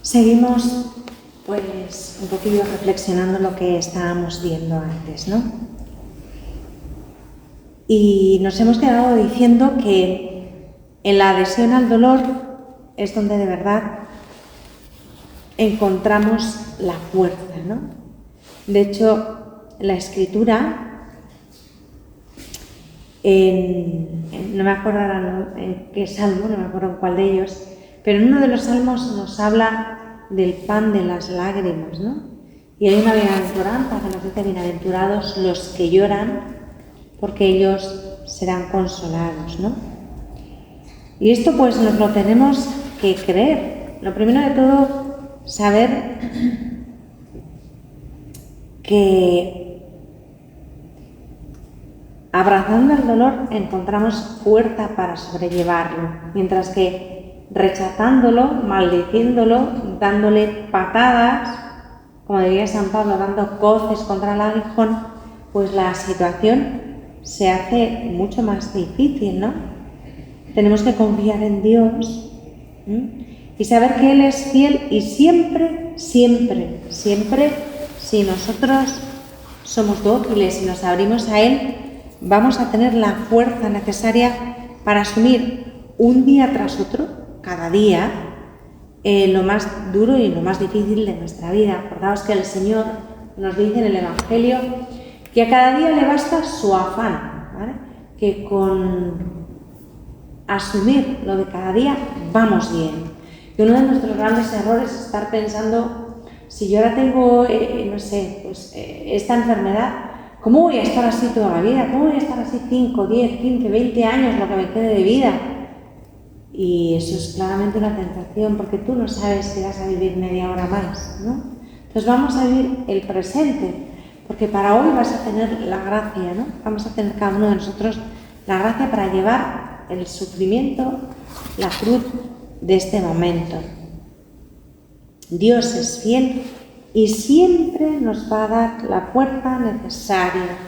Seguimos pues un poquillo reflexionando lo que estábamos viendo antes, ¿no? Y nos hemos quedado diciendo que en la adhesión al dolor es donde de verdad encontramos la fuerza, ¿no? De hecho, la Escritura, no me acuerdo ahora en qué salmo, no me acuerdo en cuál de ellos, pero en uno de los salmos nos habla del pan de las lágrimas, ¿no? Y hay una bienaventuranza que nos dice: bienaventurados los que lloran, porque ellos serán consolados, ¿no? Y esto pues nos lo tenemos que creer. Lo primero de todo, saber que abrazando el dolor encontramos fuerza para sobrellevarlo, mientras que rechazándolo, maldiciéndolo, dándole patadas, como diría San Pablo, dando coces contra el aguijón, pues la situación se hace mucho más difícil, ¿no? Tenemos que confiar en Dios y saber que Él es fiel y siempre, siempre, siempre, si nosotros somos dóciles y nos abrimos a Él, vamos a tener la fuerza necesaria para asumir un día tras otro, cada día, lo más duro y lo más difícil de nuestra vida. Acordaos que el Señor nos dice en el Evangelio que a cada día le basta su afán, ¿vale? Que con asumir lo de cada día vamos bien. Y uno de nuestros grandes errores es estar pensando: si yo ahora tengo, esta enfermedad, ¿cómo voy a estar así toda la vida? ¿Cómo voy a estar así 5, 10, 15, 20 años, lo que me quede de vida? Y eso es claramente una tentación, porque tú no sabes si vas a vivir media hora más, ¿no? Entonces vamos a vivir el presente, porque para hoy vas a tener la gracia, ¿no? Vamos a tener cada uno de nosotros la gracia para llevar el sufrimiento, la cruz de este momento. Dios es fiel y siempre nos va a dar la fuerza necesaria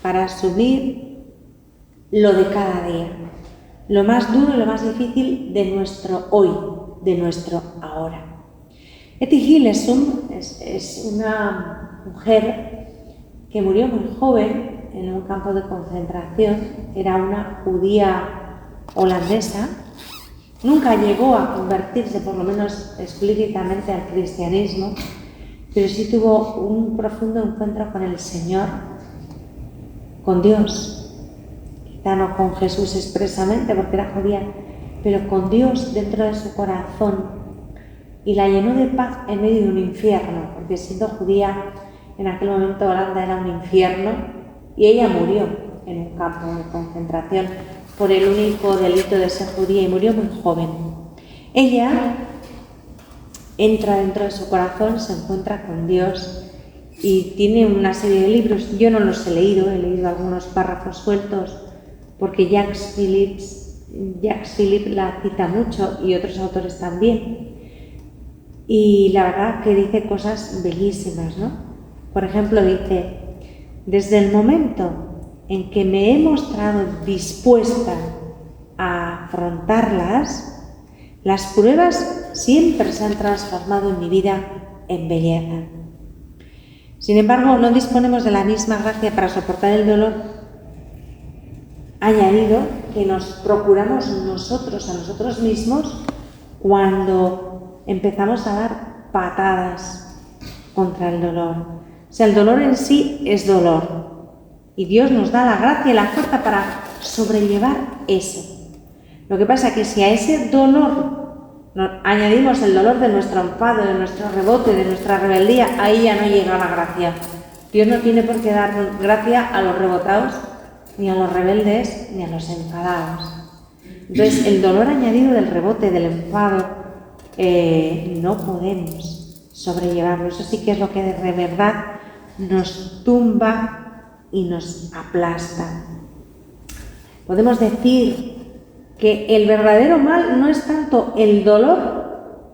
para asumir lo de cada día, lo más duro y lo más difícil de nuestro hoy, de nuestro ahora. Etty Hillesum es una mujer que murió muy joven en un campo de concentración. Era una judía holandesa. Nunca llegó a convertirse, por lo menos explícitamente, al cristianismo, pero sí tuvo un profundo encuentro con el Señor, con Dios. Quizá no con Jesús expresamente, porque era judía, pero con Dios dentro de su corazón. Y la llenó de paz en medio de un infierno, porque siendo judía, en aquel momento Holanda era un infierno, y ella murió en un campo de concentración por el único delito de ser judía, y murió muy joven. Ella entra dentro de su corazón, se encuentra con Dios y tiene una serie de libros. Yo no los he leído algunos párrafos sueltos porque Jacques Philippe la cita mucho y otros autores también. Y la verdad que dice cosas bellísimas, ¿no? Por ejemplo, dice: desde el momento en que me he mostrado dispuesta a afrontarlas, las pruebas siempre se han transformado en mi vida en belleza. Sin embargo, no disponemos de la misma gracia para soportar el dolor. Ha añadido que nos procuramos nosotros a nosotros mismos cuando empezamos a dar patadas contra el dolor. O sea, el dolor en sí es dolor. Y Dios nos da la gracia y la fuerza para sobrellevar eso. Lo que pasa es que si a ese dolor añadimos el dolor de nuestro enfado, de nuestro rebote, de nuestra rebeldía, ahí ya no llega la gracia. Dios no tiene por qué dar gracia a los rebotados, ni a los rebeldes, ni a los enfadados. Entonces, el dolor añadido del rebote, del enfado, no podemos sobrellevarlo. Eso sí que es lo que de verdad nos tumba y nos aplasta. Podemos decir que el verdadero mal no es tanto el dolor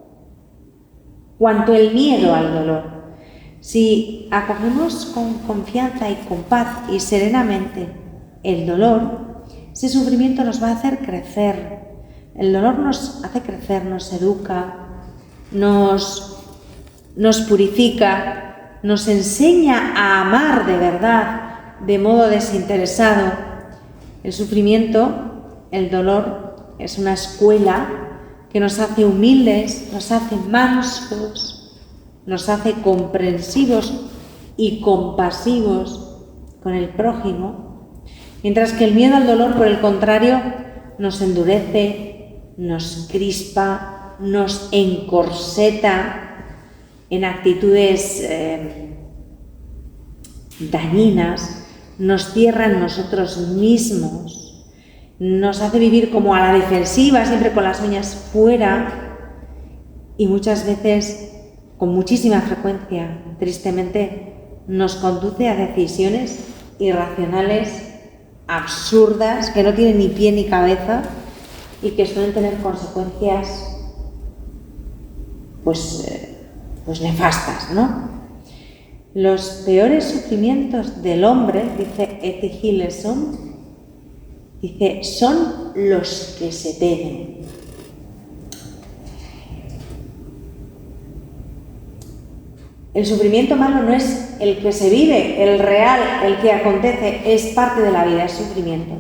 cuanto el miedo al dolor. Si acogemos con confianza y con paz y serenamente el dolor, ese sufrimiento nos va a hacer crecer. El dolor nos hace crecer, nos educa, nos purifica, nos enseña a amar de verdad, de modo desinteresado. El sufrimiento, el dolor, es una escuela que nos hace humildes, nos hace mansos, nos hace comprensivos y compasivos con el prójimo, mientras que el miedo al dolor, por el contrario, nos endurece, nos crispa, nos encorseta en actitudes dañinas, nos cierra en nosotros mismos, nos hace vivir como a la defensiva, siempre con las uñas fuera, y muchas veces, con muchísima frecuencia, tristemente, nos conduce a decisiones irracionales, absurdas, que no tienen ni pie ni cabeza y que suelen tener consecuencias pues nefastas, ¿no? Los peores sufrimientos del hombre, dice Etty Hillesum, dice, son los que se temen. El sufrimiento malo no es el que se vive, el real, el que acontece, es parte de la vida, es sufrimiento.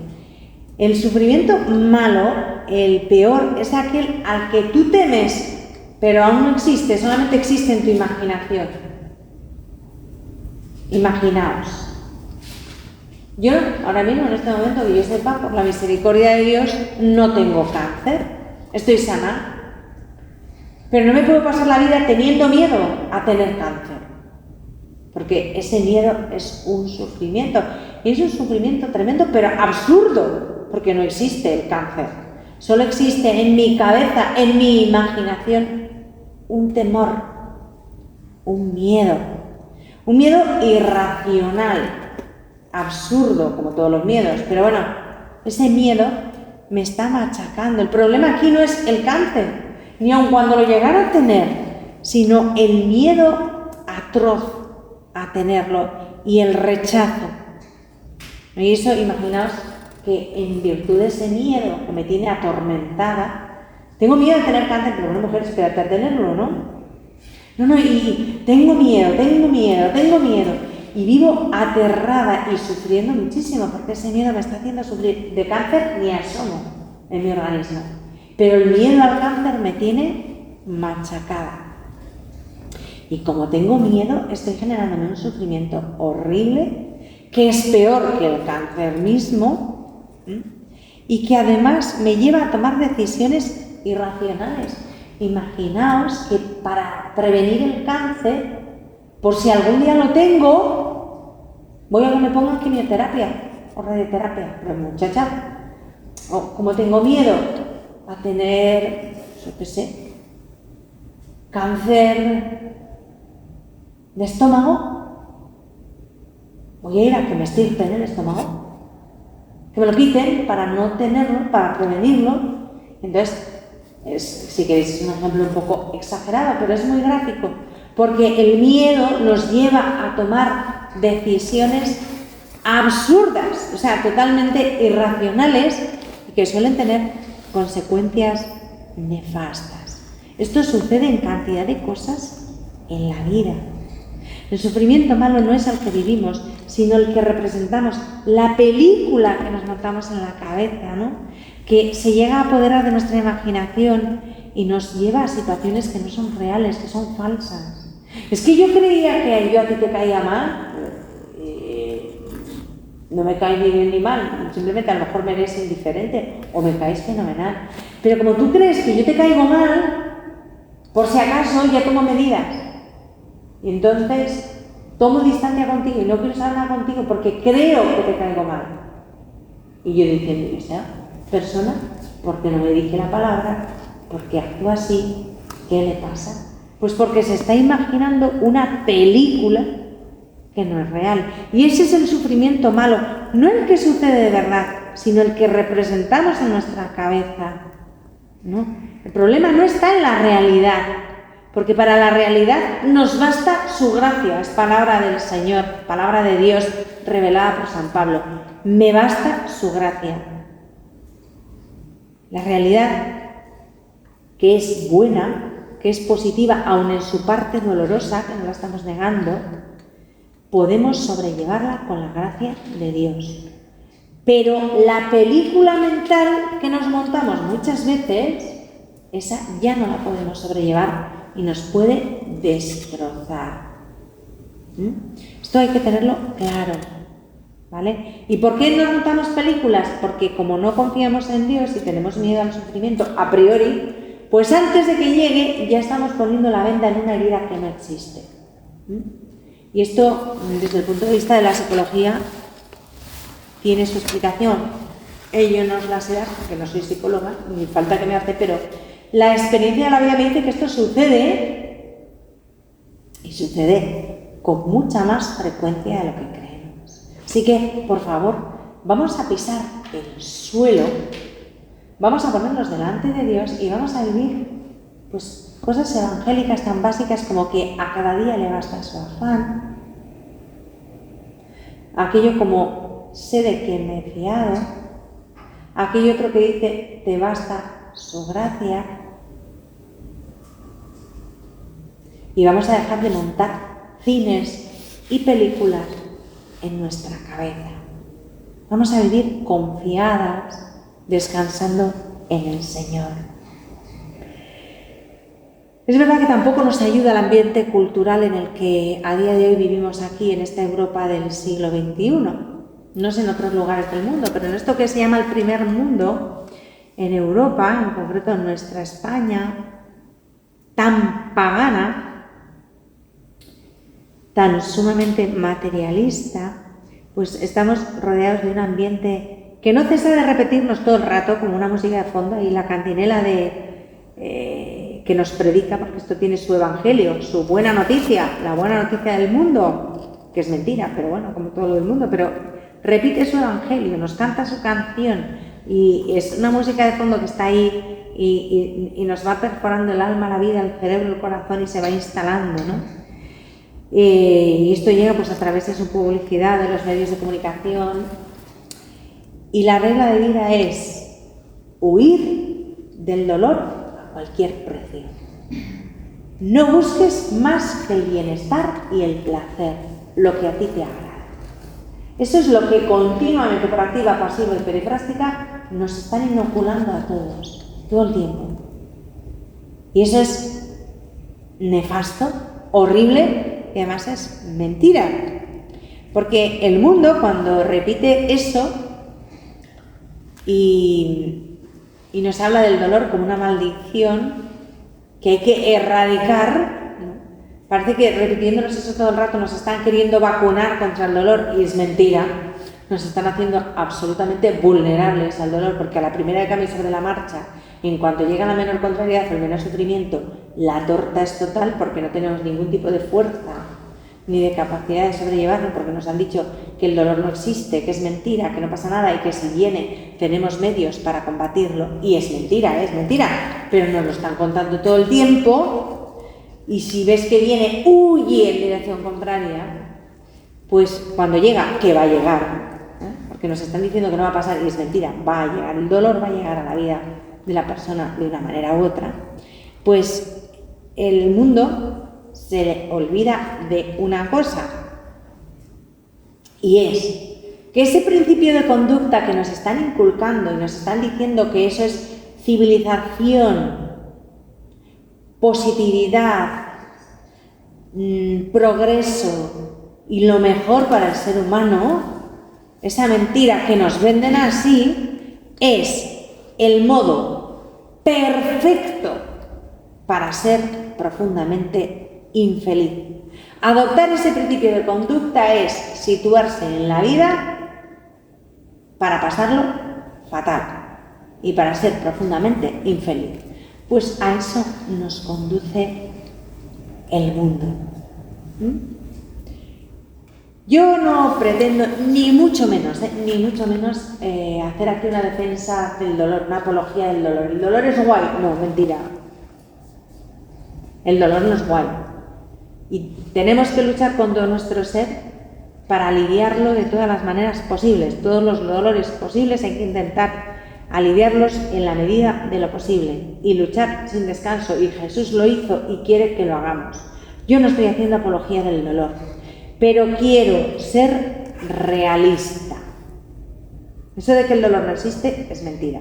El sufrimiento malo, el peor, es aquel al que tú temes, pero aún no existe, solamente existe en tu imaginación. Imaginaos. Yo, ahora mismo, en este momento, que yo sepa, por la misericordia de Dios, no tengo cáncer, estoy sana. Pero no me puedo pasar la vida teniendo miedo a tener cáncer, porque ese miedo es un sufrimiento, y es un sufrimiento tremendo, pero absurdo, porque no existe el cáncer. Solo existe en mi cabeza, en mi imaginación, un temor, un miedo irracional, absurdo, como todos los miedos, pero bueno, ese miedo me está machacando. El problema aquí no es el cáncer, ni aun cuando lo llegara a tener, sino el miedo atroz a tenerlo y el rechazo. Y eso, imaginaos que en virtud de ese miedo que me tiene atormentada, tengo miedo de tener cáncer, pero una mujer espérate a tenerlo, ¿no? No, y tengo miedo, y vivo aterrada y sufriendo muchísimo, porque ese miedo me está haciendo sufrir. De cáncer ni asomo en mi organismo. Pero el miedo al cáncer me tiene machacada. Y como tengo miedo, estoy generándome un sufrimiento horrible, que es peor que el cáncer mismo, y que además me lleva a tomar decisiones irracionales. Imaginaos que para prevenir el cáncer, por si algún día lo tengo, voy a que me pongan quimioterapia o radioterapia. Pero muchacha, como tengo miedo a tener, yo qué sé, cáncer de estómago, voy a ir a que me estirpen el estómago, que me lo quiten para no tenerlo, para prevenirlo. Entonces, si queréis, es un ejemplo un poco exagerado, pero es muy gráfico, porque el miedo nos lleva a tomar decisiones absurdas, o sea, totalmente irracionales, y que suelen tener consecuencias nefastas. Esto sucede en cantidad de cosas en la vida. El sufrimiento malo no es el que vivimos, sino el que representamos, la película que nos montamos en la cabeza, ¿no? Que se llega a apoderar de nuestra imaginación y nos lleva a situaciones que no son reales, que son falsas. Es que yo creía que yo a ti te caía mal. No me caes ni bien ni mal, simplemente a lo mejor me eres indiferente o me caes fenomenal. Pero como tú crees que yo te caigo mal, por si acaso ya tomo medidas. Y entonces tomo distancia contigo y no quiero saber nada contigo porque creo que te caigo mal. Y yo diciendo, esa persona, ¿por qué no me dice la palabra? ¿Por qué actúa así? ¿Qué le pasa? Pues porque se está imaginando una película que no es real. Y ese es el sufrimiento malo, no el que sucede de verdad, sino el que representamos en nuestra cabeza, ¿no? El problema no está en la realidad, porque para la realidad nos basta su gracia, es palabra del Señor, palabra de Dios revelada por San Pablo. Me basta su gracia. La realidad, que es buena, que es positiva, aun en su parte dolorosa, que no la estamos negando, podemos sobrellevarla con la gracia de Dios. Pero la película mental que nos montamos muchas veces, esa ya no la podemos sobrellevar y nos puede destrozar. Esto hay que tenerlo claro, ¿vale? ¿Y por qué nos montamos películas? Porque como no confiamos en Dios y tenemos miedo al sufrimiento a priori, pues antes de que llegue ya estamos poniendo la venda en una herida que no existe. Y esto, desde el punto de vista de la psicología, tiene su explicación. Yo no os la sé dar, porque no soy psicóloga, ni falta que me hace, pero la experiencia de la vida me dice que esto sucede, y sucede con mucha más frecuencia de lo que creemos. Así que, por favor, vamos a pisar el suelo, vamos a ponernos delante de Dios y vamos a vivir pues cosas evangélicas tan básicas como que a cada día le basta su afán, aquello como sé de quien me he fiado, aquello otro que dice te basta su gracia, y vamos a dejar de montar cines y películas en nuestra cabeza. Vamos a vivir confiadas, descansando en el Señor. Es verdad que tampoco nos ayuda el ambiente cultural en el que a día de hoy vivimos aquí en esta Europa del siglo XXI. No sé en otros lugares del mundo, pero en esto que se llama el primer mundo, en Europa, en concreto en nuestra España, tan pagana, tan sumamente materialista, pues estamos rodeados de un ambiente que no cesa de repetirnos todo el rato como una música de fondo y la cantinela que nos predica, porque esto tiene su evangelio, su buena noticia, la buena noticia del mundo, que es mentira, pero bueno, como todo el mundo, pero repite su evangelio, nos canta su canción y es una música de fondo que está ahí y nos va perforando el alma, la vida, el cerebro, el corazón y se va instalando, ¿no? Y esto llega pues a través de su publicidad, de los medios de comunicación. Y la regla de vida es huir del dolor a cualquier precio. No busques más que el bienestar y el placer, lo que a ti te agrada. Eso es lo que continuamente, por activa, pasiva y perifrástica, nos están inoculando a todos, todo el tiempo. Y eso es nefasto, horrible, y además es mentira. Porque el mundo, cuando repite eso y nos habla del dolor como una maldición que hay que erradicar, ¿no? Parece que repitiéndonos eso todo el rato nos están queriendo vacunar contra el dolor y es mentira. Nos están haciendo absolutamente vulnerables al dolor, porque a la primera de cambio sobre la marcha, en cuanto llega la menor contrariedad o el menor sufrimiento, la torta es total porque no tenemos ningún tipo de fuerza ni de capacidad de sobrellevarlo, porque nos han dicho que el dolor no existe, que es mentira, que no pasa nada y que si viene tenemos medios para combatirlo. Y es mentira, pero nos lo están contando todo el tiempo y si ves que viene, huye en dirección contraria, pues cuando llega, que va a llegar, porque nos están diciendo que no va a pasar y es mentira, va a llegar, el dolor va a llegar a la vida de la persona de una manera u otra, pues el mundo se le olvida de una cosa, y es que ese principio de conducta que nos están inculcando y nos están diciendo que eso es civilización, positividad, progreso y lo mejor para el ser humano, esa mentira que nos venden así, es el modo perfecto para ser profundamente infeliz. Adoptar ese principio de conducta es situarse en la vida para pasarlo fatal y para ser profundamente infeliz. Pues a eso nos conduce el mundo. Yo no pretendo, ni mucho menos hacer aquí una defensa del dolor, una apología del dolor. ¿El dolor es guay? No, mentira. El dolor no es guay. Y tenemos que luchar con todo nuestro ser para aliviarlo de todas las maneras posibles. Todos los dolores posibles hay que intentar aliviarlos en la medida de lo posible y luchar sin descanso, y Jesús lo hizo y quiere que lo hagamos. Yo no estoy haciendo apología del dolor, pero quiero ser realista. Eso de que el dolor no existe es mentira.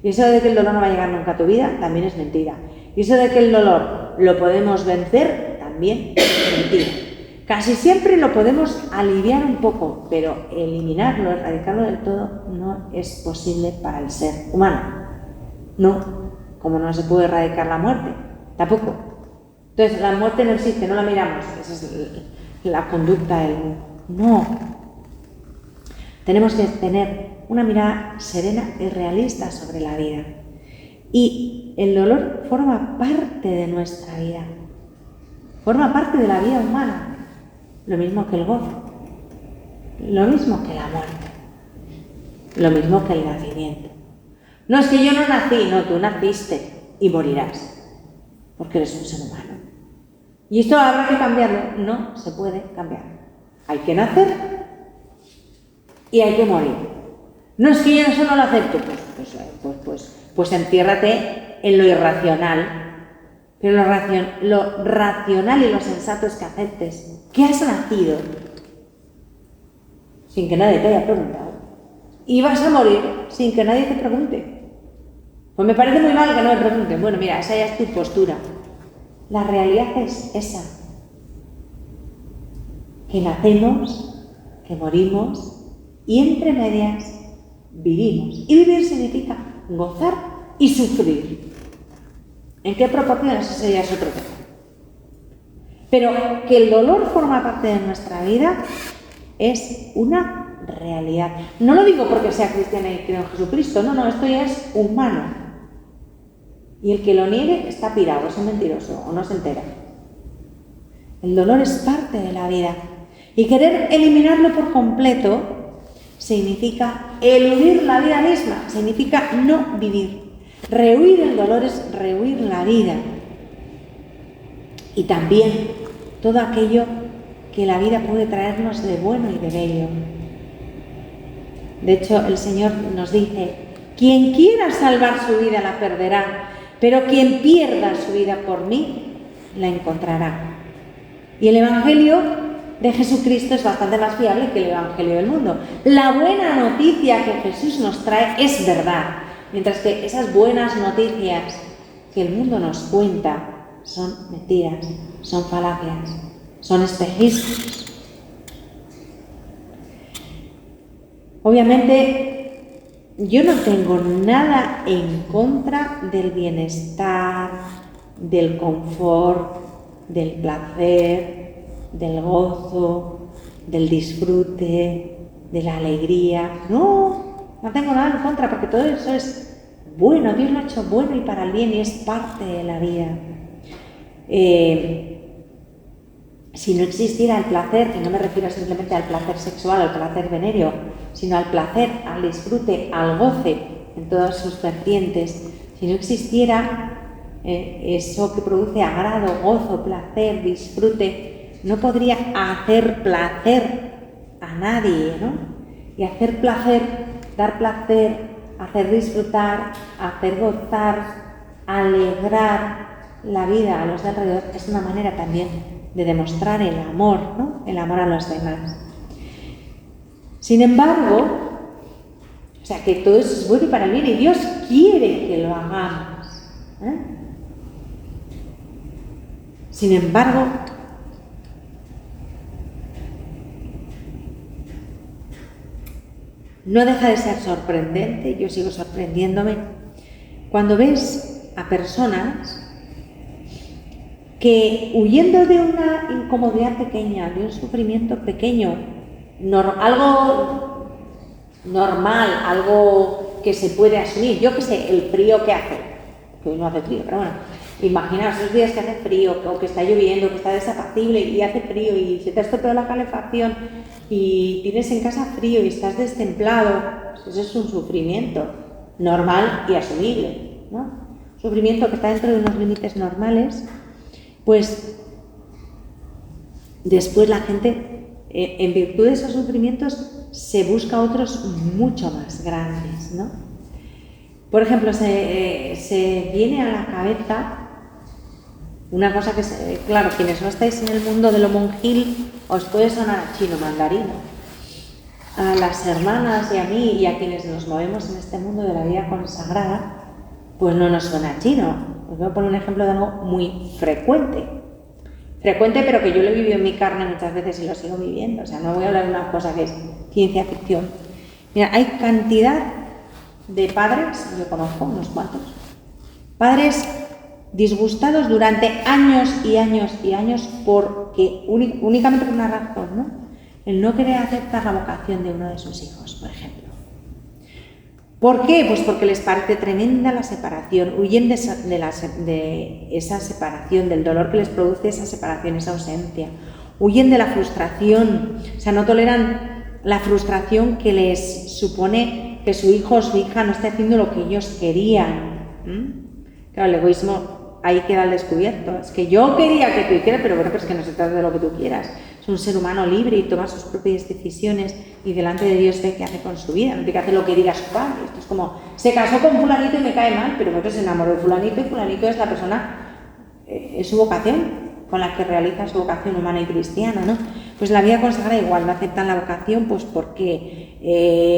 Y eso de que el dolor no va a llegar nunca a tu vida también es mentira. Y eso de que el dolor lo podemos vencer también es mentira. Casi siempre lo podemos aliviar un poco, pero eliminarlo, erradicarlo del todo, no es posible para el ser humano. No, como no se puede erradicar la muerte, tampoco. Entonces, la muerte no existe, no la miramos. Esa es la conducta del mundo. No. Tenemos que tener una mirada serena y realista sobre la vida. Y el dolor forma parte de nuestra vida. Forma parte de la vida humana. Lo mismo que el gozo, lo mismo que la muerte, lo mismo que el nacimiento. No es que yo no nací, no, tú naciste y morirás, porque eres un ser humano. ¿Y esto habrá que cambiarlo? No se puede cambiar. Hay que nacer y hay que morir. No es que yo eso no lo acepto, pues entiérrate en lo irracional. Pero lo racional y lo sensato es que aceptes que has nacido sin que nadie te haya preguntado y vas a morir sin que nadie te pregunte. Pues me parece muy mal que no me pregunten. Bueno, mira, esa ya es tu postura. La realidad es esa. Que nacemos, que morimos y entre medias vivimos. Y vivir significa gozar y sufrir. ¿En qué proporciones? Ese ya es otro tema. Pero que el dolor forma parte de nuestra vida es una realidad. No lo digo porque sea cristiana y creo en Jesucristo, no, esto ya es humano. Y el que lo niegue está pirado, es un mentiroso o no se entera. El dolor es parte de la vida. Y querer eliminarlo por completo significa eludir la vida misma, significa no vivir. Rehuir el dolor es rehuir la vida y también todo aquello que la vida puede traernos de bueno y de bello. De hecho, el Señor nos dice: quien quiera salvar su vida la perderá, pero quien pierda su vida por mí la encontrará. Y el Evangelio de Jesucristo es bastante más fiable que el Evangelio del mundo. La buena noticia que Jesús nos trae es verdad. Mientras que esas buenas noticias que el mundo nos cuenta son mentiras, son falacias, son espejismos. Obviamente, yo no tengo nada en contra del bienestar, del confort, del placer, del gozo, del disfrute, de la alegría. No tengo nada en contra, porque todo eso es bueno, Dios lo ha hecho bueno y para el bien y es parte de la vida. Si no existiera el placer, y no me refiero simplemente al placer sexual, al placer venéreo, sino al placer, al disfrute, al goce en todas sus vertientes, si no existiera eso que produce agrado, gozo, placer, disfrute, no podría hacer placer a nadie, ¿no? Y hacer placer, dar placer, hacer disfrutar, hacer gozar, alegrar la vida a los de alrededor es una manera también de demostrar el amor, ¿no? El amor a los demás. Sin embargo, o sea, que todo eso es bueno y para el bien y Dios quiere que lo hagamos, ¿eh? Sin embargo, no deja de ser sorprendente, yo sigo sorprendiéndome, cuando ves a personas que huyendo de una incomodidad pequeña, de un sufrimiento pequeño, algo normal, algo que se puede asumir, yo qué sé, el frío que hace, que hoy no hace frío, pero bueno, imaginaos esos días que hace frío, o que está lloviendo, que está desapacible y hace frío y se te ha estropeado la calefacción y tienes en casa frío y estás destemplado, pues eso es un sufrimiento normal y asumible, ¿no? Sufrimiento que está dentro de unos límites normales, pues después la gente, en virtud de esos sufrimientos, se busca otros mucho más grandes, ¿no? Por ejemplo, se viene a la cabeza una cosa que, claro, quienes no estáis en el mundo de lo monjil, os puede sonar a chino mandarino. A las hermanas y a mí y a quienes nos movemos en este mundo de la vida consagrada, pues no nos suena a chino. Os voy a poner un ejemplo de algo muy frecuente, pero que yo lo he vivido en mi carne muchas veces y lo sigo viviendo. O sea, no voy a hablar de una cosa que es ciencia ficción. Mira, hay cantidad de padres, yo conozco unos cuantos, padres disgustados durante años y años y años porque únicamente por una razón, ¿no? El no querer aceptar la vocación de uno de sus hijos, por ejemplo. ¿Por qué? Pues porque les parece tremenda la separación, huyen de esa separación, del dolor que les produce esa separación, esa ausencia, huyen de la frustración, o sea, no toleran la frustración que les supone que su hijo o su hija no esté haciendo lo que ellos querían. Claro, el egoísmo ahí queda al descubierto. Es que yo quería que tú hicieras, pero bueno, pues que no se trata de lo que tú quieras. Es un ser humano libre y toma sus propias decisiones y delante de Dios ve qué hace con su vida, no tiene que hacer lo que diga su padre. Esto es como, se casó con fulanito y me cae mal, pero bueno, se enamoró de fulanito y fulanito es la persona, es su vocación, con la que realiza su vocación humana y cristiana, ¿no? Pues la vida consagrada igual, no aceptan la vocación pues porque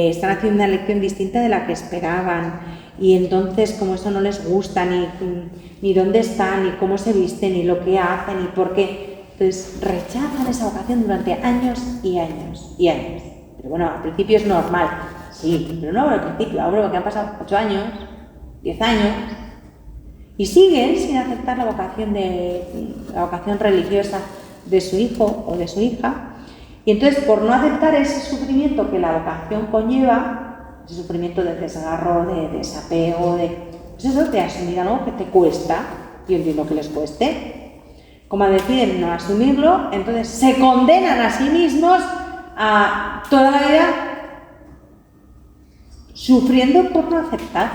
están haciendo una elección distinta de la que esperaban y entonces como eso no les gusta ni dónde están, ni cómo se visten, ni lo que hacen, ni por qué, entonces rechazan esa vocación durante años y años y años. Pero bueno, al principio es normal, sí, pero no al principio, ahora que han pasado 8 años, 10 años, y siguen sin aceptar la vocación religiosa de su hijo o de su hija, y entonces por no aceptar ese sufrimiento que la vocación conlleva, ese sufrimiento de desgarro, de desapego, pues eso, de asumir algo que te cuesta, yo entiendo que les cueste, como deciden no asumirlo, entonces se condenan a sí mismos a toda la vida sufriendo por no aceptar.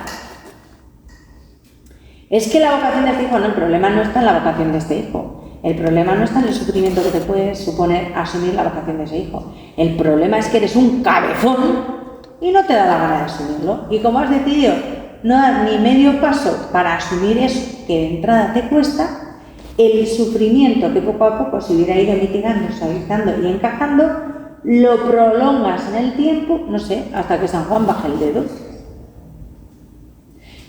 Es que la vocación de este hijo, no, el problema no está en la vocación de este hijo. El problema no está en el sufrimiento que te puede suponer asumir la vocación de ese hijo. El problema es que eres un cabezón y no te da la gana de asumirlo. Y como has decidido no dar ni medio paso para asumir eso que de entrada te cuesta, el sufrimiento que poco a poco se hubiera ido mitigando, suavizando y encajando, lo prolongas en el tiempo, no sé, hasta que San Juan baje el dedo.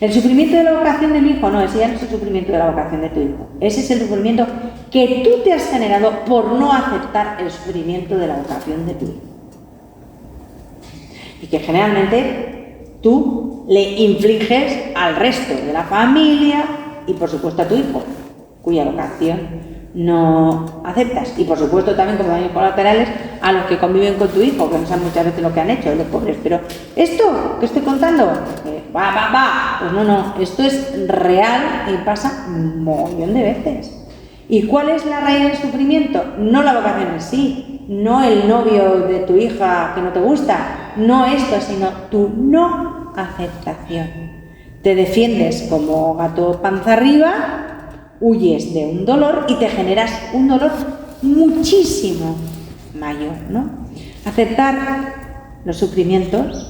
El sufrimiento de la vocación de mi hijo, no, ese ya no es el sufrimiento de la vocación de tu hijo. Ese es el sufrimiento que tú te has generado por no aceptar el sufrimiento de la vocación de tu hijo. Y que generalmente tú le infliges al resto de la familia y por supuesto a tu hijo, cuya vocación no aceptas. Y por supuesto también como daños colaterales a los que conviven con tu hijo, que no saben muchas veces lo que han hecho, los pobres. Pero esto que estoy contando, pues no, esto es real y pasa un montón de veces. ¿Y cuál es la raíz del sufrimiento? No la vocación en sí, no el novio de tu hija que no te gusta, no esto, sino tu no aceptación. Te defiendes como gato panza arriba, huyes de un dolor y te generas un dolor muchísimo mayor, ¿no? Aceptar los sufrimientos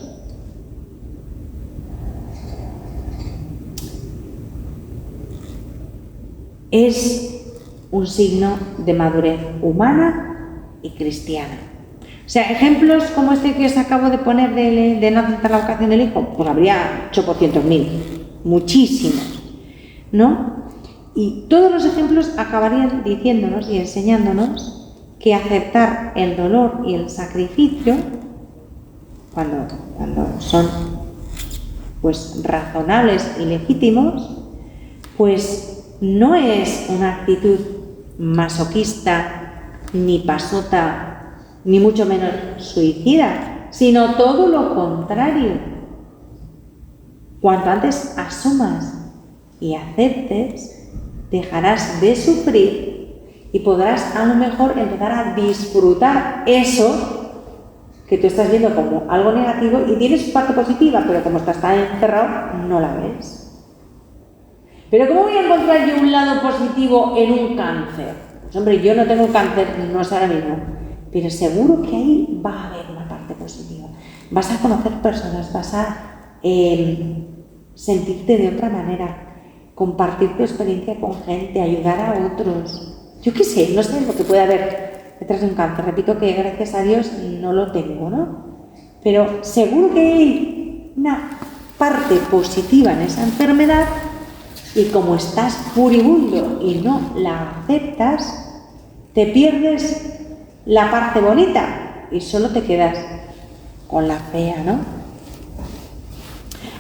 es un signo de madurez humana y cristiana. O sea, ejemplos como este que os acabo de poner de no aceptar la vocación del hijo, pues habría 800.000, muchísimos, ¿no? Y todos los ejemplos acabarían diciéndonos y enseñándonos que aceptar el dolor y el sacrificio, cuando son pues razonables y legítimos, pues no es una actitud masoquista, ni pasota, ni mucho menos suicida, sino todo lo contrario. Cuanto antes asumas y aceptes, dejarás de sufrir y podrás a lo mejor empezar a disfrutar eso que tú estás viendo como algo negativo y tiene su parte positiva, pero como estás tan encerrado, no la ves. ¿Pero cómo voy a encontrar yo un lado positivo en un cáncer? Pues hombre, yo no tengo cáncer, no sé ahora mismo, pero seguro que ahí va a haber una parte positiva. Vas a conocer personas, vas a sentirte de otra manera, compartir tu experiencia con gente, ayudar a otros. Yo qué sé, no sé lo que puede haber detrás de un cáncer. Repito que gracias a Dios no lo tengo, ¿no? Pero seguro que hay una parte positiva en esa enfermedad y como estás furibundo y no la aceptas, te pierdes la parte bonita y solo te quedas con la fea, ¿no?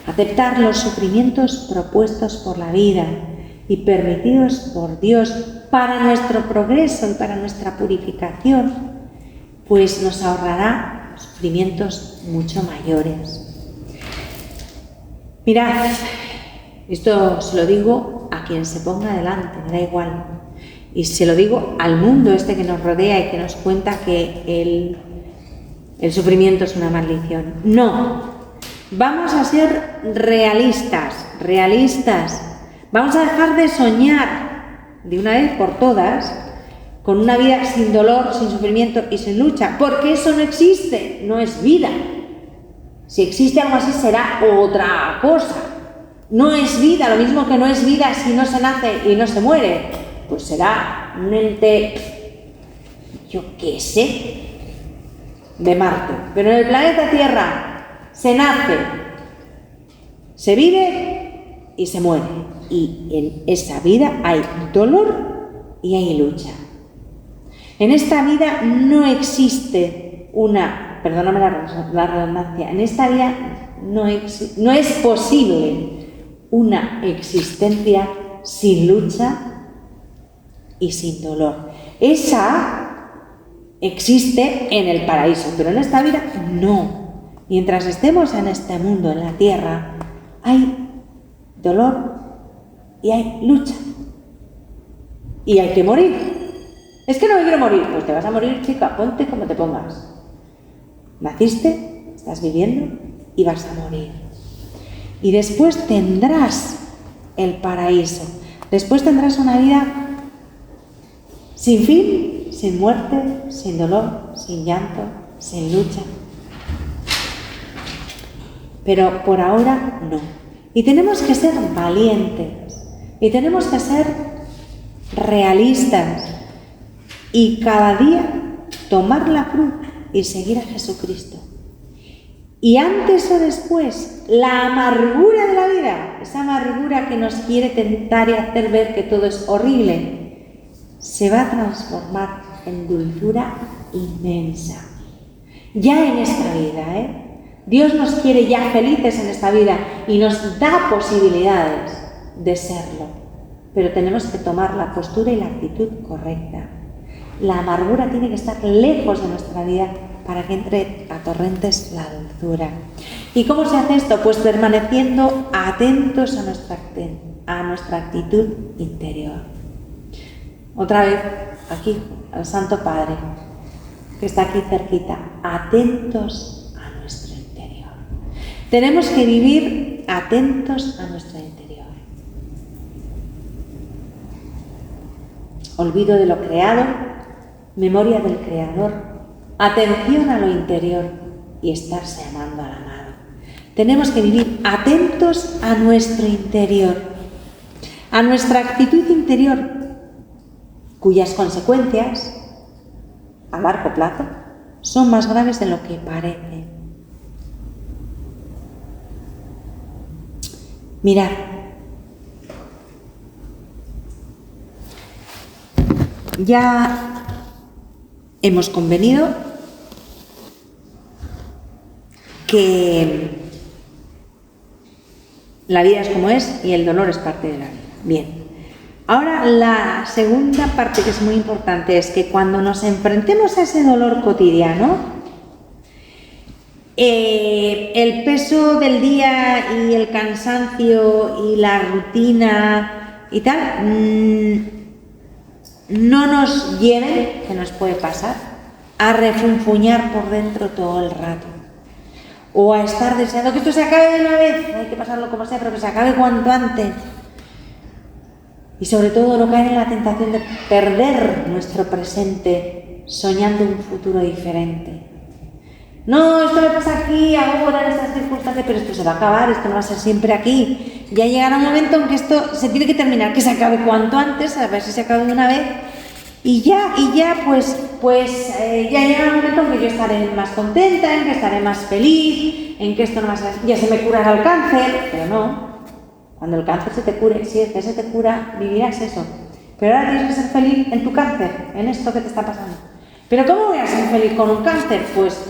Aceptar los sufrimientos propuestos por la vida y permitidos por Dios para nuestro progreso y para nuestra purificación, pues nos ahorrará sufrimientos mucho mayores. Mirad, esto se lo digo a quien se ponga delante, me da igual. Y se lo digo al mundo este que nos rodea y que nos cuenta que el sufrimiento es una maldición. No, vamos a ser realistas. Vamos a dejar de soñar de una vez por todas con una vida sin dolor, sin sufrimiento y sin lucha, porque eso no existe, no es vida. Si existe algo así será otra cosa. No es vida, lo mismo que no es vida si no se nace y no se muere, pues será un ente, yo qué sé, de Marte. Pero en el planeta Tierra se nace, se vive y se muere. Y en esa vida hay dolor y hay lucha. En esta vida no existe perdóname la redundancia, en esta vida no es posible una existencia sin lucha y sin dolor. Esa existe en el paraíso, pero en esta vida no. Mientras estemos en este mundo, en la tierra, hay dolor y hay lucha. Y hay que morir. Es que no me quiero morir. Pues te vas a morir, chica, ponte como te pongas. Naciste, estás viviendo y vas a morir. Y después tendrás el paraíso. Después tendrás una vida sin fin, sin muerte, sin dolor, sin llanto, sin lucha. Pero por ahora no. Y tenemos que ser valientes. Y tenemos que ser realistas. Y cada día tomar la cruz y seguir a Jesucristo. Y antes o después, la amargura de la vida, esa amargura que nos quiere tentar y hacer ver que todo es horrible, se va a transformar en dulzura inmensa. Ya en esta vida, Dios nos quiere ya felices en esta vida y nos da posibilidades de serlo. Pero tenemos que tomar la postura y la actitud correcta. La amargura tiene que estar lejos de nuestra vida para que entre a torrentes la dulzura. ¿Y cómo se hace esto? Pues permaneciendo atentos a nuestra actitud interior. Otra vez, aquí, al Santo Padre, que está aquí cerquita, atentos a nuestro interior. Tenemos que vivir atentos a nuestro interior. Olvido de lo creado, memoria del Creador, atención a lo interior y estarse amando al amado. Tenemos que vivir atentos a nuestro interior, a nuestra actitud interior, cuyas consecuencias, a largo plazo, son más graves de lo que parece. Mirad, ya hemos convenido que la vida es como es y el dolor es parte de la vida. Bien, ahora la segunda parte que es muy importante es que cuando nos enfrentemos a ese dolor cotidiano, el peso del día y el cansancio y la rutina y tal, no nos lleven, que nos puede pasar, a refunfuñar por dentro todo el rato. O a estar deseando que esto se acabe de una vez. Hay que pasarlo como sea, pero que se acabe cuanto antes. Y sobre todo no caer en la tentación de perder nuestro presente soñando un futuro diferente. No, esto me pasa aquí, ahora, en estas circunstancias, pero esto se va a acabar, esto no va a ser siempre aquí. Ya llegará un momento en que esto se tiene que terminar, que se acabe cuanto antes, a ver si se acaba de una vez. Y ya, ya llegará un momento en que yo estaré más contenta, en que estaré más feliz, en que esto no va a ser, ya se me curará el cáncer, pero no. Cuando el cáncer se te cure, si es que se te cura, vivirás eso. Pero ahora tienes que ser feliz en tu cáncer, en esto que te está pasando. ¿Pero cómo voy a ser feliz con un cáncer? Pues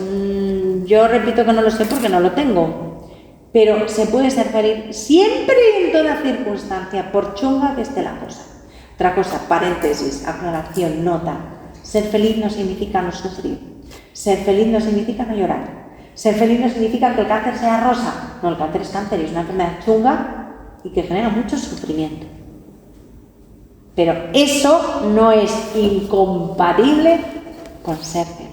yo repito que no lo sé porque no lo tengo. Pero se puede ser feliz siempre y en toda circunstancia, por chunga que esté la cosa. Otra cosa, paréntesis, aclaración, nota. Ser feliz no significa no sufrir. Ser feliz no significa no llorar. Ser feliz no significa que el cáncer sea rosa. No, el cáncer es cáncer y es una enfermedad chunga y que genera mucho sufrimiento. Pero eso no es incompatible con ser feliz.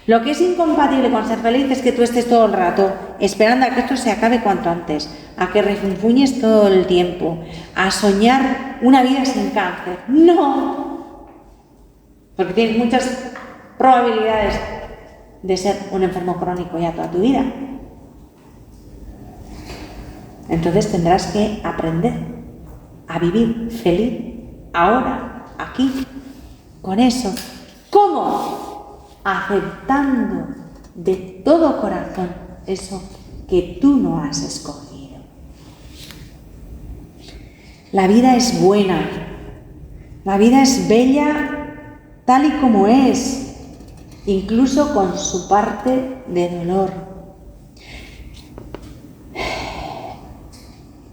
Lo que es incompatible con ser feliz es que tú estés todo el rato esperando a que esto se acabe cuanto antes, a que refunfuñes todo el tiempo, a soñar una vida sin cáncer. ¡No! Porque tienes muchas probabilidades de ser un enfermo crónico ya toda tu vida. Entonces tendrás que aprender a vivir feliz ahora, aquí, con eso. ¿Cómo? Aceptando de todo corazón eso que tú no has escogido. La vida es buena, la vida es bella tal y como es, incluso con su parte de dolor.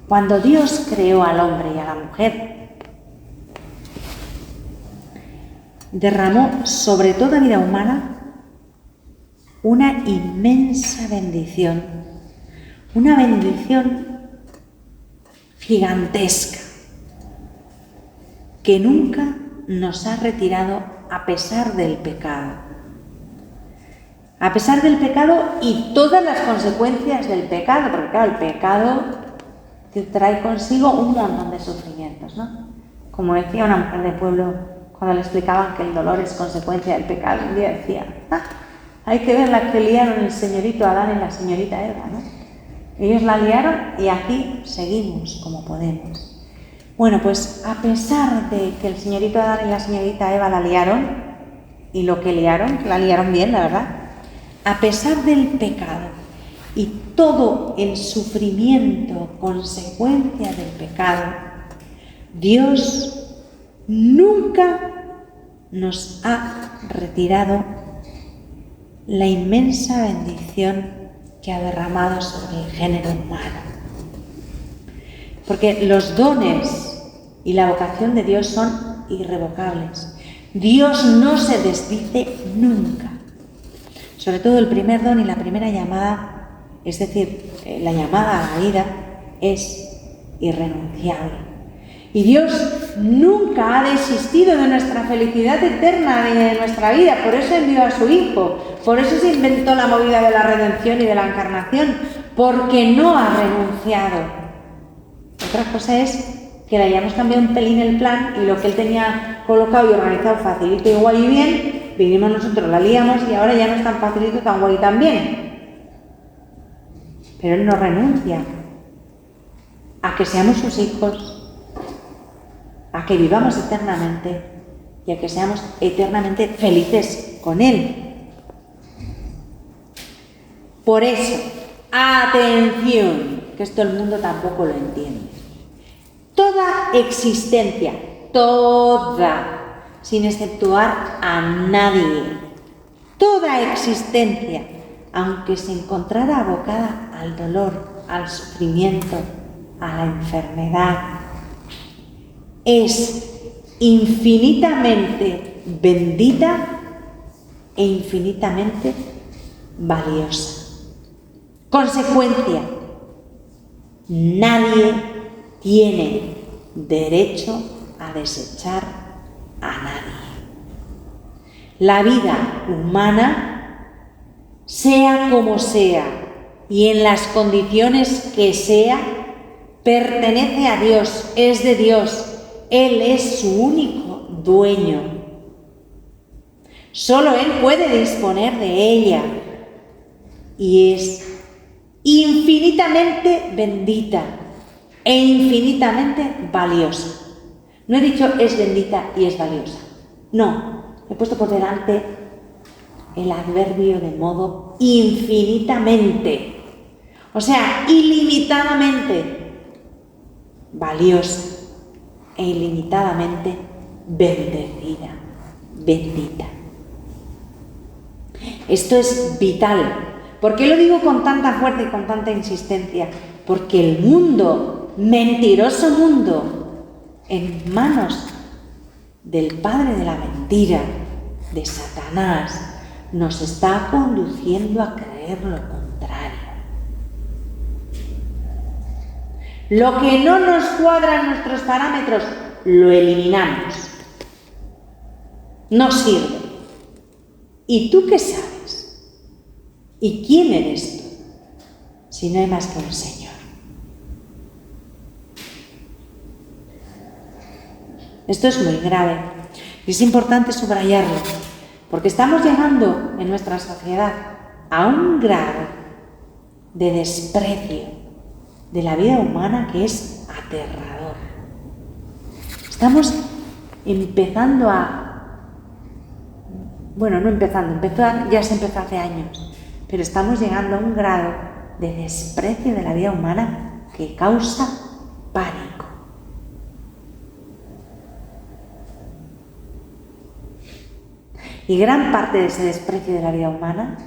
Cuando Dios creó al hombre y a la mujer, derramó sobre toda vida humana una inmensa bendición, una bendición gigantesca que nunca nos ha retirado a pesar del pecado. A pesar del pecado y todas las consecuencias del pecado, porque claro, el pecado te trae consigo un montón de sufrimientos, ¿no? Como decía una mujer de pueblo, cuando le explicaban que el dolor es consecuencia del pecado, un día decía, hay que ver la que liaron el señorito Adán y la señorita Eva, ¿no? Ellos la liaron y aquí seguimos como podemos. Bueno, pues a pesar de que el señorito Adán y la señorita Eva la liaron, y lo que liaron, la liaron bien, la verdad, a pesar del pecado y todo el sufrimiento, consecuencia del pecado, Dios nunca nos ha retirado la inmensa bendición que ha derramado sobre el género humano. Porque los dones y la vocación de Dios son irrevocables. Dios no se desdice nunca. Sobre todo el primer don y la primera llamada, es decir, la llamada a la vida, es irrenunciable. Y Dios nunca ha desistido de nuestra felicidad eterna ni de nuestra vida, por eso envió a su Hijo, por eso se inventó la movida de la redención y de la encarnación, porque no ha renunciado. Otra cosa es que le hayamos cambiado un pelín el plan y lo que Él tenía colocado y organizado facilito y guay y bien, vinimos nosotros, la liamos y ahora ya no es tan facilito, tan guay y tan bien. Pero Él no renuncia a que seamos sus hijos, a que vivamos eternamente y a que seamos eternamente felices con Él. Por eso, atención, que esto el mundo tampoco lo entiende. Toda existencia, toda, sin exceptuar a nadie, toda existencia, aunque se encontrara abocada al dolor, al sufrimiento, a la enfermedad, es infinitamente bendita e infinitamente valiosa. Consecuencia, nadie tiene derecho a desechar a nadie. La vida humana, sea como sea y en las condiciones que sea, pertenece a Dios, es de Dios. Él es su único dueño. Solo Él puede disponer de ella. y es infinitamente bendita e infinitamente valiosa. No he dicho es bendita y es valiosa. No, he puesto por delante el adverbio de modo infinitamente. O sea, ilimitadamente valiosa e ilimitadamente bendecida, bendita. Esto es vital. ¿Por qué lo digo con tanta fuerza y con tanta insistencia? Porque el mundo, mentiroso mundo, en manos del padre de la mentira, de Satanás, nos está conduciendo a creer lo contrario. Lo que no nos cuadra en nuestros parámetros, lo eliminamos. No sirve. ¿Y tú qué sabes? ¿Y quién eres tú? Si no hay más que un Señor. Esto es muy grave y es importante subrayarlo, porque estamos llegando en nuestra sociedad a un grado de desprecio de la vida humana que es aterrador. Estamos empezando ya se empezó hace años, pero estamos llegando a un grado de desprecio de la vida humana que causa pánico. Y gran parte de ese desprecio de la vida humana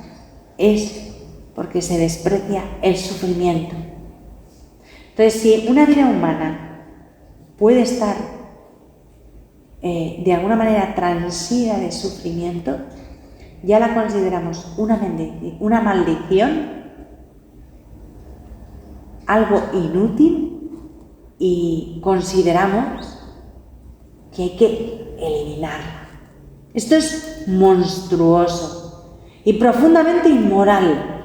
es porque se desprecia el sufrimiento. Entonces, si una vida humana puede estar de alguna manera transida de sufrimiento, ya la consideramos una maldición, algo inútil, y consideramos que hay que eliminarla. Esto es monstruoso y profundamente inmoral,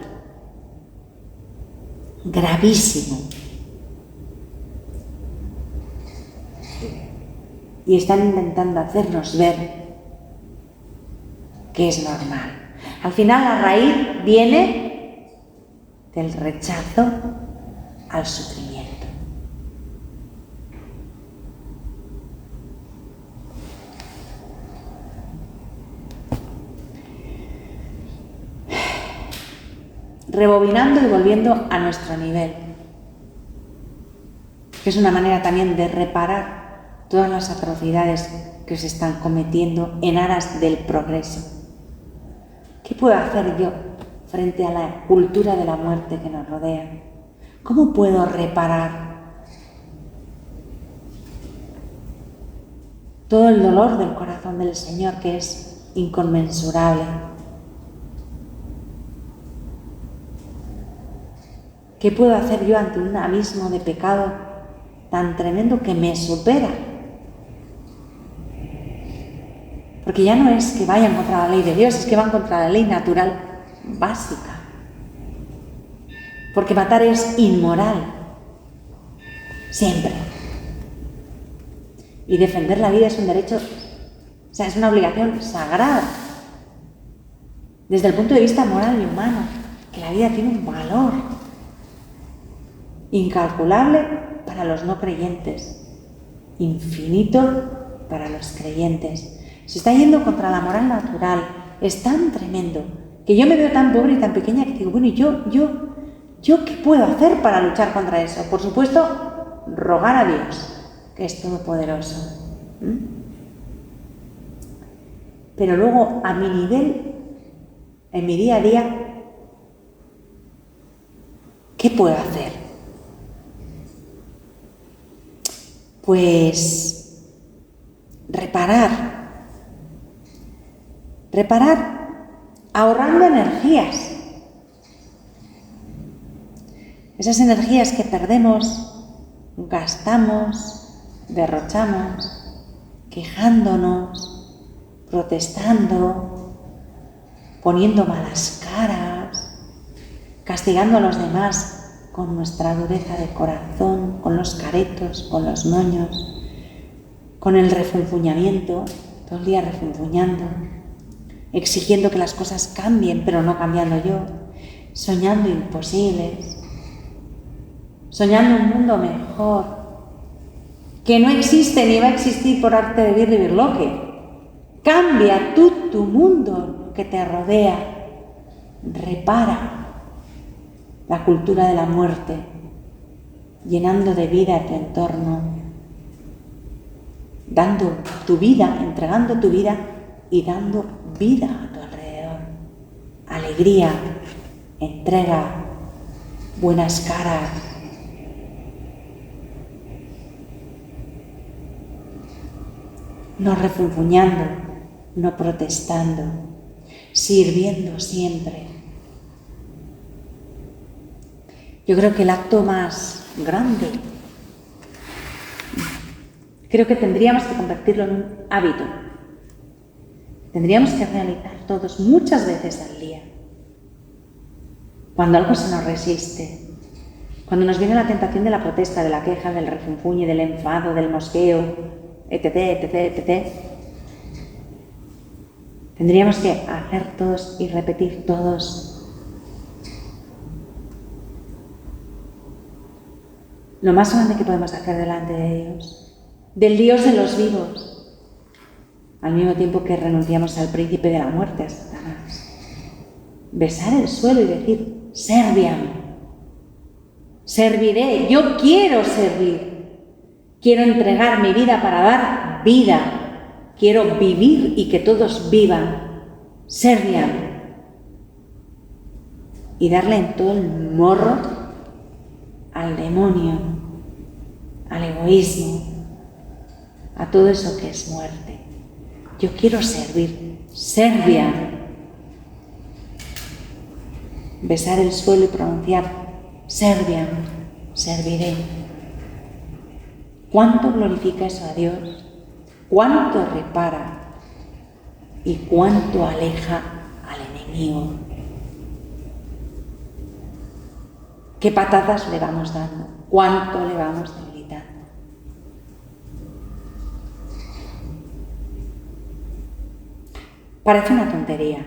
gravísimo. Y están intentando hacernos ver que es normal. Al final la raíz viene del rechazo al sufrimiento. Rebobinando y volviendo a nuestro nivel, que es una manera también de reparar todas las atrocidades que se están cometiendo en aras del progreso. ¿Qué puedo hacer yo frente a la cultura de la muerte que nos rodea? ¿Cómo puedo reparar todo el dolor del corazón del Señor, que es inconmensurable? ¿Qué puedo hacer yo ante un abismo de pecado tan tremendo que me supera? Porque ya no es que vayan contra la ley de Dios, es que van contra la ley natural básica. Porque matar es inmoral, siempre. Y defender la vida es un derecho, o sea, es una obligación sagrada, desde el punto de vista moral y humano, que la vida tiene un valor incalculable para los no creyentes, infinito para los creyentes. Se está yendo contra la moral natural. Es tan tremendo que yo me veo tan pobre y tan pequeña que digo, bueno, ¿y yo qué puedo hacer para luchar contra eso? Por supuesto, rogar a Dios, que es todopoderoso. Pero luego, a mi nivel, en mi día a día, ¿qué puedo hacer? Pues reparar ahorrando energías. Esas energías que perdemos, gastamos, derrochamos, quejándonos, protestando, poniendo malas caras, castigando a los demás con nuestra dureza de corazón, con los caretos, con los moños, con el refunfuñamiento, todo el día refunfuñando, exigiendo que las cosas cambien, pero no cambiando yo. soñando imposibles, soñando un mundo mejor, que no existe ni va a existir por arte de Birlibirloque. Cambia tú tu mundo que te rodea, repara la cultura de la muerte, llenando de vida tu entorno, dando tu vida, entregando tu vida y dando vida a tu alrededor. Alegría, entrega, buenas caras. No refunfuñando, no protestando, sirviendo siempre. Yo creo que el acto más grande, creo que tendríamos que convertirlo en un hábito. Tendríamos que realizar todos muchas veces al día. Cuando algo se nos resiste, cuando nos viene la tentación de la protesta, de la queja, del refunfuñe, del enfado, del mosqueo, etc. Tendríamos que hacer todos y repetir todos. Lo más grande que podemos hacer delante de Dios, del Dios de los vivos, al mismo tiempo que renunciamos al príncipe de la muerte, a Satanás. Besar el suelo y decir, serviam, serviré, yo quiero servir. Quiero entregar mi vida para dar vida. Quiero vivir y que todos vivan. Serviam. Y darle en todo el morro al demonio, al egoísmo, a todo eso que es muerte. Yo quiero servir. Serviam. Besar el suelo y pronunciar, serviam, serviré. ¿Cuánto glorifica eso a Dios? ¿Cuánto repara? ¿Y cuánto aleja al enemigo? ¿Qué patadas le vamos dando? ¿Cuánto le vamos debilitando? Parece una tontería,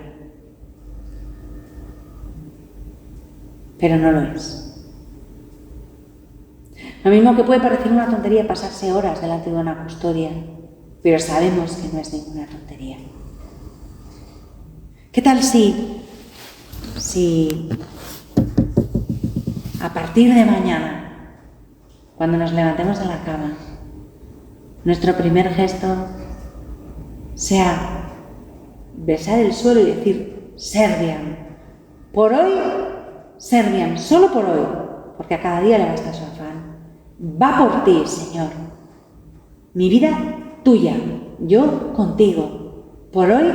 pero no lo es. Lo mismo que puede parecer una tontería pasarse horas delante de una custodia, pero sabemos que no es ninguna tontería. ¿Qué tal si a partir de mañana, cuando nos levantemos de la cama, nuestro primer gesto sea besar el suelo y decir, serviam, por hoy, serviam, solo por hoy, porque a cada día le basta su afán. Va por ti, Señor. Mi vida tuya, yo contigo. Por hoy,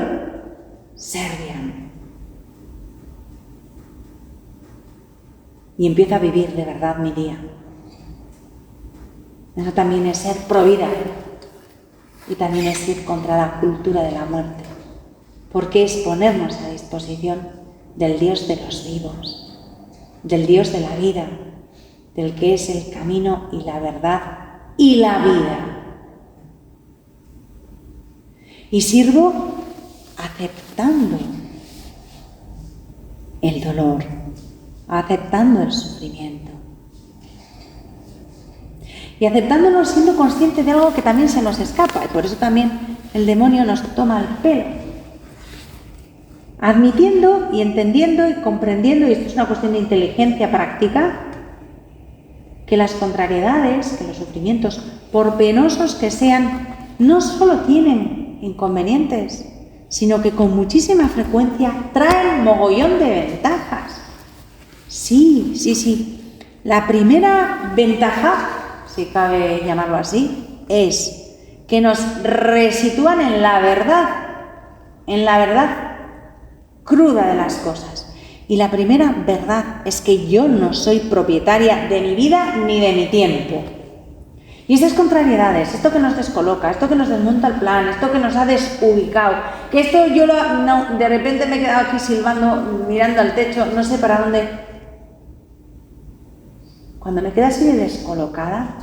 serviam. Y empiezo a vivir de verdad mi día. Eso también es ser pro vida. Y también es ir contra la cultura de la muerte. Porque es ponernos a disposición del Dios de los vivos, del Dios de la vida, del que es el camino y la verdad y la vida. Y sirvo aceptando el dolor, aceptando el sufrimiento. Y aceptándolo siendo consciente de algo que también se nos escapa, y por eso también el demonio nos toma el pelo. Admitiendo y entendiendo y comprendiendo, y esto es una cuestión de inteligencia práctica, que las contrariedades, que los sufrimientos, por penosos que sean, no solo tienen inconvenientes, sino que con muchísima frecuencia traen mogollón de ventajas. Sí. La primera ventaja, si cabe llamarlo así, es que nos resitúan en la verdad cruda de las cosas. Y la primera verdad es que yo no soy propietaria de mi vida ni de mi tiempo. Y estas contrariedades, esto que nos descoloca, esto que nos desmonta el plan, esto que nos ha desubicado, que esto de repente me he quedado aquí silbando, mirando al techo, no sé para dónde. Cuando me quedo así de descolocada,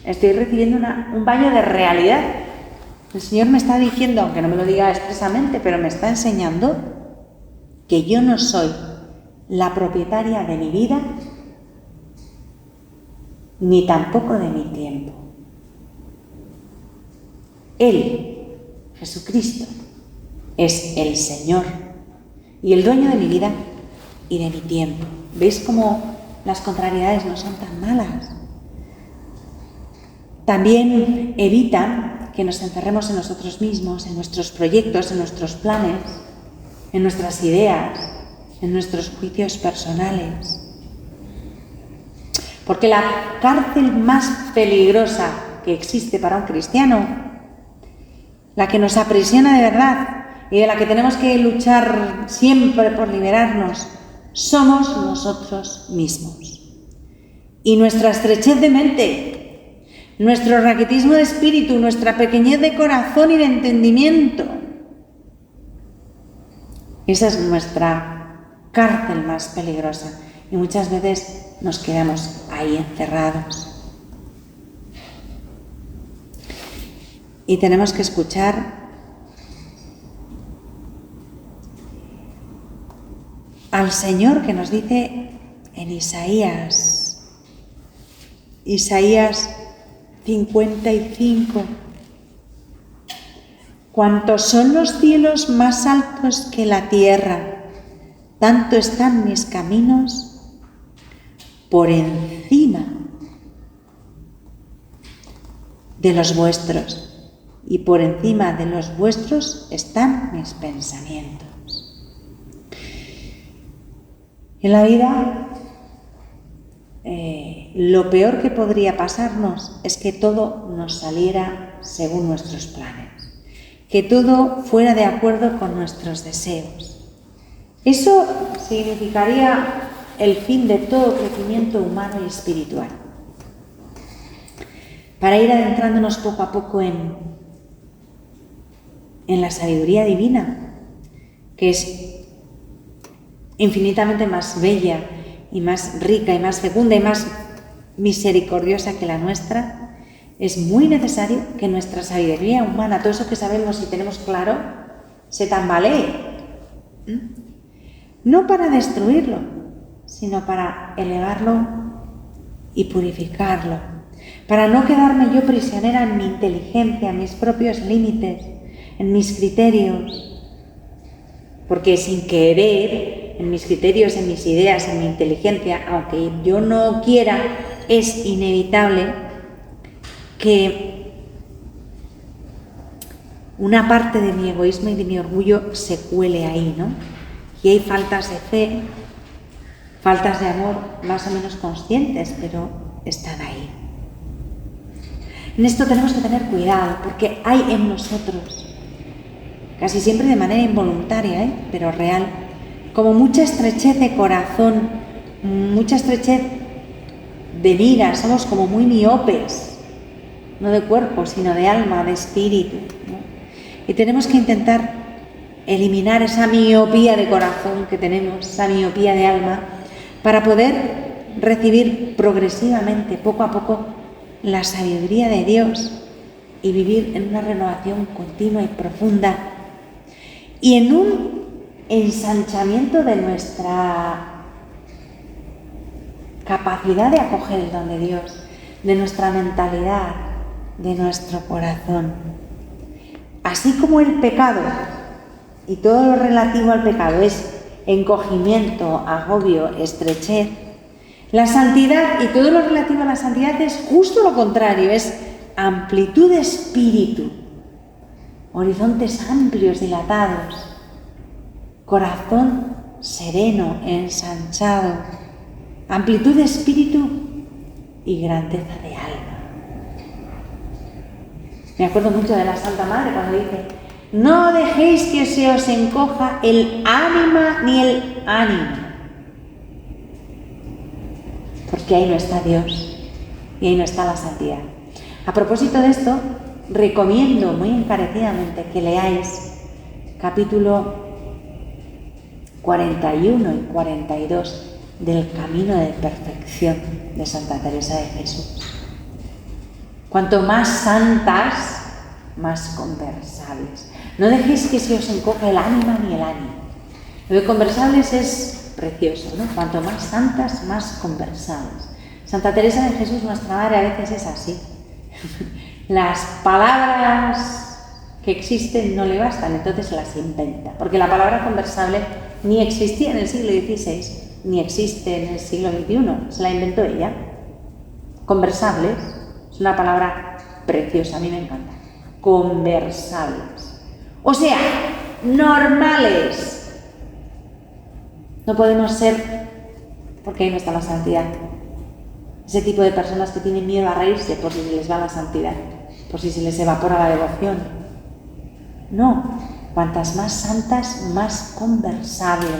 estoy recibiendo un baño de realidad. El Señor me está diciendo, aunque no me lo diga expresamente, pero me está enseñando que yo no soy la propietaria de mi vida, ni tampoco de mi tiempo. Él, Jesucristo, es el Señor y el dueño de mi vida y de mi tiempo. ¿Veis cómo las contrariedades no son tan malas? También evitan que nos encerremos en nosotros mismos, en nuestros proyectos, en nuestros planes, en nuestras ideas, en nuestros juicios personales. Porque la cárcel más peligrosa que existe para un cristiano, la que nos aprisiona de verdad y de la que tenemos que luchar siempre por liberarnos, somos nosotros mismos. Y nuestra estrechez de mente, nuestro raquitismo de espíritu, nuestra pequeñez de corazón y de entendimiento, esa es nuestra cárcel más peligrosa. Y muchas veces nos quedamos ahí encerrados. Y tenemos que escuchar al Señor que nos dice en Isaías 55, cuantos son los cielos más altos que la tierra, tanto están mis caminos por encima de los vuestros, y por encima de los vuestros están mis pensamientos. En la vida, lo peor que podría pasarnos es que todo nos saliera según nuestros planes, que todo fuera de acuerdo con nuestros deseos. Eso significaría el fin de todo crecimiento humano y espiritual. Para ir adentrándonos poco a poco en la sabiduría divina, que es infinitamente más bella y más rica y más fecunda y más misericordiosa que la nuestra, es muy necesario que nuestra sabiduría humana, todo eso que sabemos y tenemos claro, se tambalee. No para destruirlo, sino para elevarlo y purificarlo, para no quedarme yo prisionera en mi inteligencia, en mis propios límites, en mis criterios, porque sin querer, en mis criterios, en mis ideas, en mi inteligencia, aunque yo no quiera, es inevitable que una parte de mi egoísmo y de mi orgullo se cuele ahí, ¿no? Y hay faltas de fe, faltas de amor más o menos conscientes, pero están ahí. En esto tenemos que tener cuidado, porque hay en nosotros, casi siempre de manera involuntaria, pero real, como mucha estrechez de corazón, mucha estrechez de vida. Somos como muy miopes, no de cuerpo, sino de alma, de espíritu, ¿no? Y tenemos que intentar eliminar esa miopía de corazón que tenemos, esa miopía de alma, para poder recibir progresivamente, poco a poco, la sabiduría de Dios y vivir en una renovación continua y profunda y en un ensanchamiento de nuestra capacidad de acoger el don de Dios, de nuestra mentalidad, de nuestro corazón. Así como el pecado y todo lo relativo al pecado es encogimiento, agobio, estrechez, la santidad y todo lo relativo a la santidad es justo lo contrario, es amplitud de espíritu, horizontes amplios, dilatados, corazón sereno, ensanchado, amplitud de espíritu y grandeza de alma. Me acuerdo mucho de la Santa Madre cuando dice: no dejéis que se os encoja el ánima ni el ánimo, porque ahí no está Dios y ahí no está la santidad. A propósito de esto, recomiendo muy encarecidamente que leáis capítulo 41 y 42 del Camino de Perfección de Santa Teresa de Jesús. Cuanto más santas, más conversables. No dejéis que se os encoja el ánima ni el ánimo. Lo de conversables es precioso, ¿no? Cuanto más santas, más conversables. Santa Teresa de Jesús, nuestra madre, a veces es así. Las palabras que existen no le bastan, entonces las inventa. Porque la palabra conversable ni existía en el siglo XVI, ni existe en el siglo XXI. Se la inventó ella. Conversables es una palabra preciosa, a mí me encanta. Conversables. O sea, normales. No podemos ser, porque ahí no está la santidad, ese tipo de personas que tienen miedo a reírse por si se les va la santidad, por si se les evapora la devoción. No, cuantas más santas, más conversables.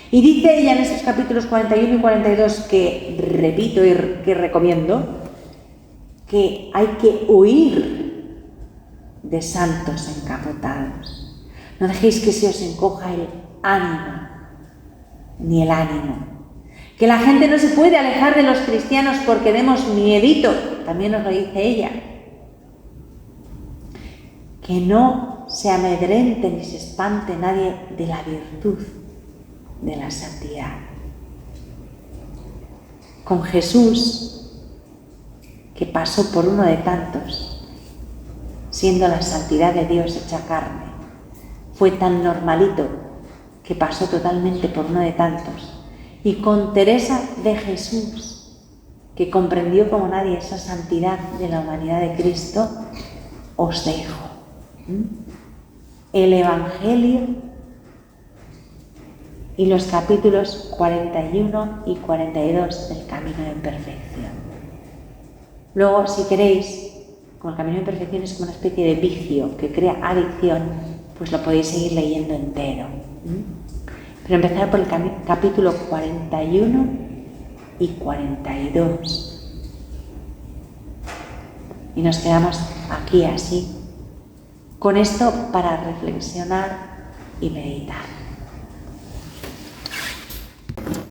Y dice ella en esos capítulos 41 y 42, que repito y que recomiendo, que hay que huir de santos encapotados. No dejéis que se os encoja el ánimo, ni el ánimo. Que la gente no se puede alejar de los cristianos porque demos miedito, también nos lo dice ella. Que no se amedrente ni se espante nadie de la virtud, de la santidad. Con Jesús, que pasó por uno de tantos, siendo la santidad de Dios hecha carne, fue tan normalito que pasó totalmente por uno de tantos. Y con Teresa de Jesús, que comprendió como nadie esa santidad de la humanidad de Cristo, os dejo el Evangelio y los capítulos 41 y 42 del Camino de Perfección. Luego, si queréis, como el Camino de Perfección es como una especie de vicio que crea adicción, pues lo podéis seguir leyendo entero. Pero empezar por el capítulo 41 y 42. Y nos quedamos aquí así, con esto para reflexionar y meditar.